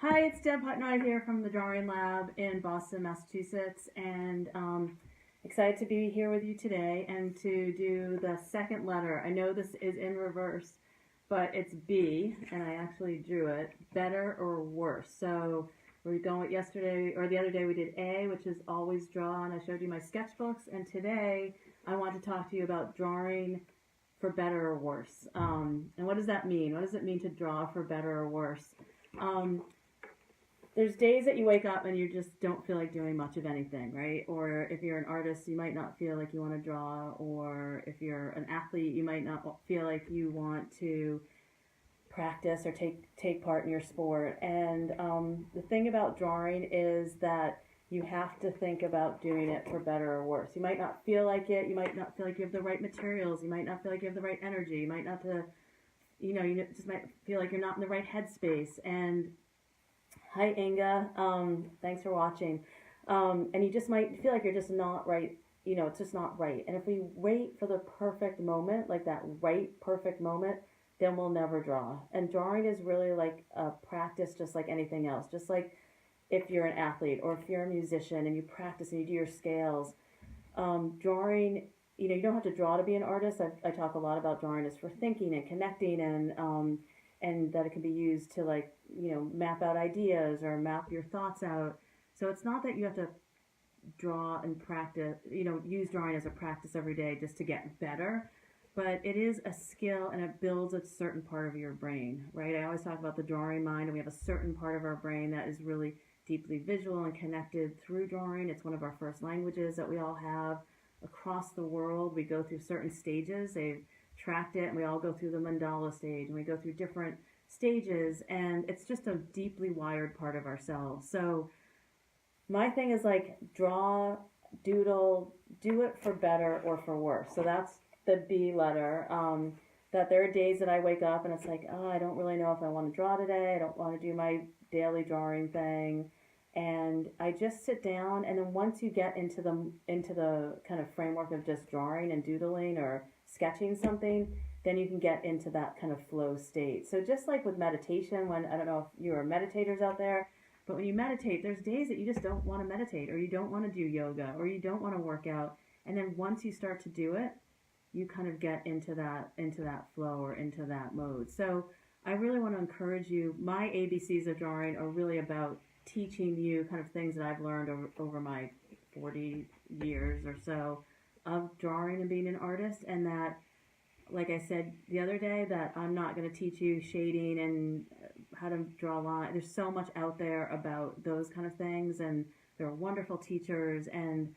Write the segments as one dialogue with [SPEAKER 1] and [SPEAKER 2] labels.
[SPEAKER 1] Hi, it's Deb Putnoi here from the Drawing Lab in Boston, Massachusetts, and excited to be here with you today and to do the second letter. I know this is in reverse, but it's B, and I actually drew it, better or worse. So we're going with yesterday, or the other day we did A, which is always draw, and I showed you my sketchbooks, and today I want to talk to you about drawing for better or worse. And what does that mean? What does it mean to draw for better or worse? There's days that you wake up and you just don't feel like doing much of anything, right? Or if you're an artist, you might not feel like you want to draw, or if you're an athlete, you might not feel like you want to practice or take part in your sport. And the thing about drawing is that you have to think about doing it for better or worse. You might not feel like it. You might not feel like you have the right materials. You might not feel like you have the right energy. You might not, you just might feel like you're not in the right headspace. And hi, Inga. Thanks for watching. And you just might feel like you're just not right. It's just not right. And if we wait for the perfect moment, like that right perfect moment, then we'll never draw. And drawing is really like a practice, just like anything else. Just like if you're an athlete or if you're a musician and you practice and you do your scales, drawing, you don't have to draw to be an artist. I talk a lot about drawing as for thinking and connecting, and that it can be used to map out ideas or map your thoughts out. So it's not that you have to draw and practice, use drawing as a practice every day just to get better, but it is a skill and it builds a certain part of your brain, right? I always talk about the drawing mind, and we have a certain part of our brain that is really deeply visual and connected through drawing. It's one of our first languages that we all have across the world. We go through certain stages. They've tracked it, and we all go through the mandala stage, and we go through different stages, and it's just a deeply wired part of ourselves. So my thing is draw, doodle, do it for better or for worse. So that's the B letter. That there are days that I wake up and it's like, oh, I don't really know if I want to draw today. I don't want to do my daily drawing thing. And I just sit down, and then once you get into the kind of framework of just drawing and doodling or sketching something, then you can get into that kind of flow state. So just like with meditation, when, I don't know if you are meditators out there, but when you meditate, there's days that you just don't want to meditate, or you don't want to do yoga, or you don't want to work out. And then once you start to do it, you kind of get into that flow or into that mode. So I really want to encourage you. My ABCs of drawing are really about teaching you kind of things that I've learned over my 40 years or so of drawing and being an artist, and that, like I said the other day, that I'm not going to teach you shading and how to draw lines. There's so much out there about those kind of things, and there are wonderful teachers, and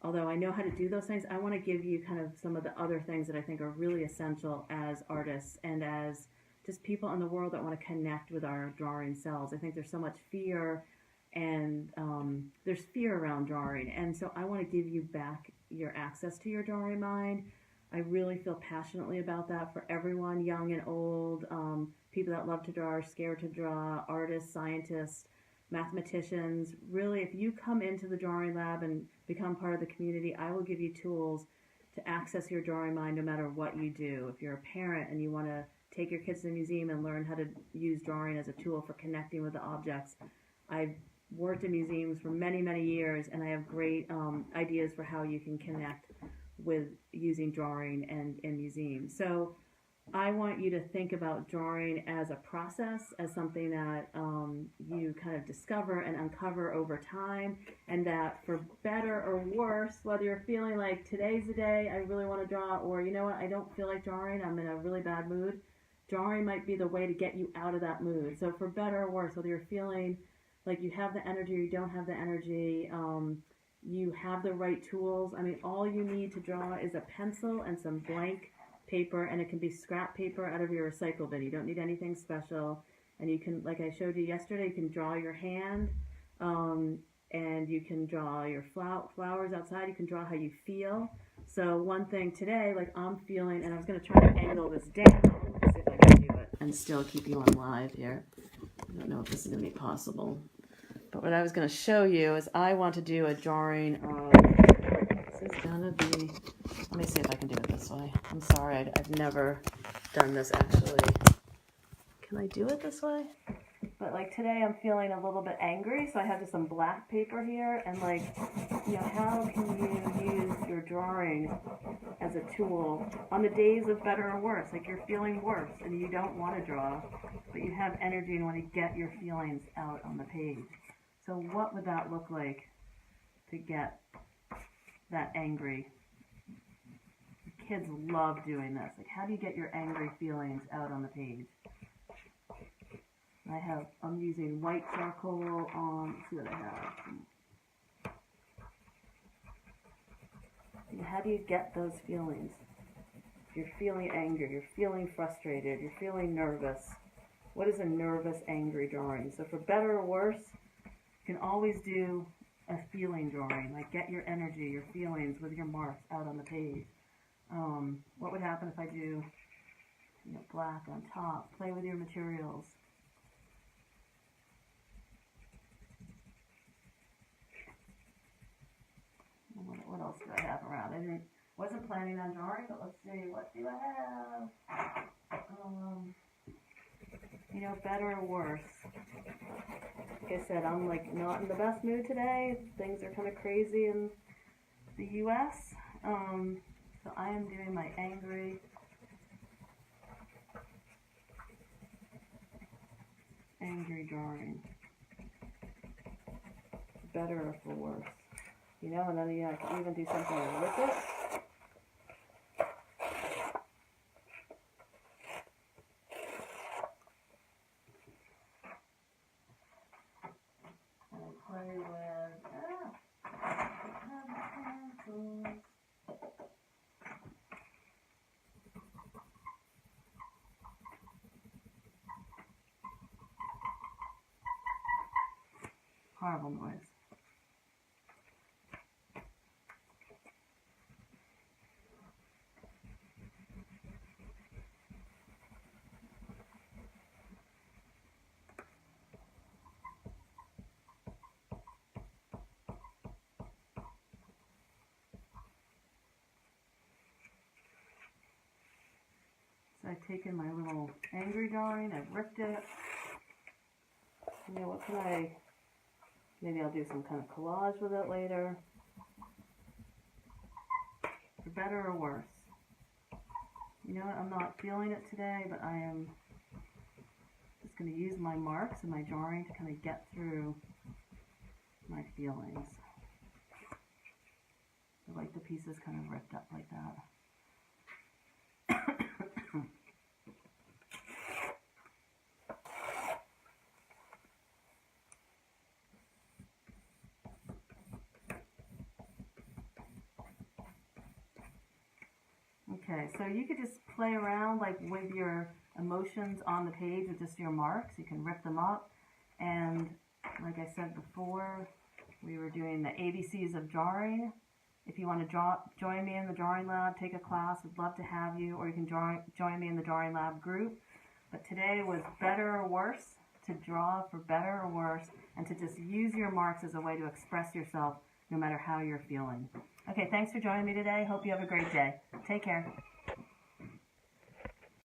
[SPEAKER 1] although I know how to do those things, I want to give you kind of some of the other things that I think are really essential as artists and as just people in the world that want to connect with our drawing selves. I think there's so much fear, and there's fear around drawing, and so I want to give you back your access to your drawing mind. I really feel passionately about that for everyone, young and old, people that love to draw or scared to draw, artists, scientists, mathematicians. Really, if you come into the Drawing Lab and become part of the community, I will give you tools to access your drawing mind no matter what you do. If you're a parent and you want to take your kids to the museum and learn how to use drawing as a tool for connecting with the objects, I've worked in museums for many, many years, and I have great ideas for how you can connect with using drawing and in museums. So I want you to think about drawing as a process, as something that you kind of discover and uncover over time, and that for better or worse, whether you're feeling like today's the day I really want to draw, or you know what, I don't feel like drawing, I'm in a really bad mood, drawing might be the way to get you out of that mood. So for better or worse, whether you're feeling like you have the energy or you don't have the energy, you have the right tools. I mean, all you need to draw is a pencil and some blank paper, and it can be scrap paper out of your recycle bin. You don't need anything special, and you can, like I showed you yesterday, you can draw your hand, and you can draw your flowers outside. You can draw how you feel. So one thing today, like I'm feeling, and I was going to try to angle this down, see if I can do it and still keep you on live here. I don't know if this is going to be possible, but what I was going to show you is I want to do a drawing of, this is going to be, let me see if I can do it this way. I'm sorry, I've never done this actually. Can I do it this way? But like today I'm feeling a little bit angry, so I have just some black paper here, and like, you know, how can you use your drawing as a tool on the days of better or worse? Like you're feeling worse and you don't want to draw, but you have energy and want to get your feelings out on the page. So what would that look like to get that angry? Kids love doing this. Like, how do you get your angry feelings out on the page? I'm using white charcoal on, let's see what I have. And how do you get those feelings? You're feeling angry, you're feeling frustrated, you're feeling nervous. What is a nervous, angry drawing? So for better or worse, you can always do a feeling drawing, like get your energy, your feelings with your marks out on the page. What would happen if I do, you know, black on top? Play with your materials. What else do I have around? I wasn't planning on drawing, but let's see, what do I have? You know, better or worse. Like I said, I'm like not in the best mood today. Things are kind of crazy in the US. So I am doing my angry drawing. Better or for worse. You know, and then you can even do something with it. And I play with pencils. Horrible noise. So I've taken my little angry drawing, I've ripped it. You know, what can maybe I'll do some kind of collage with it later. For better or worse. You know what, I'm not feeling it today, but I am just going to use my marks and my drawing to kind of get through my feelings. I like the pieces kind of ripped up like that. Okay, so you could just play around like with your emotions on the page with just your marks. You can rip them up. And like I said before, we were doing the ABCs of drawing. If you want to join me in the drawing lab, take a class, we'd love to have you, or you can join me in the drawing lab group. But today was better or worse, to draw for better or worse, and to just use your marks as a way to express yourself no matter how you're feeling. Okay, thanks for joining me today. Hope you have a great day. Take care.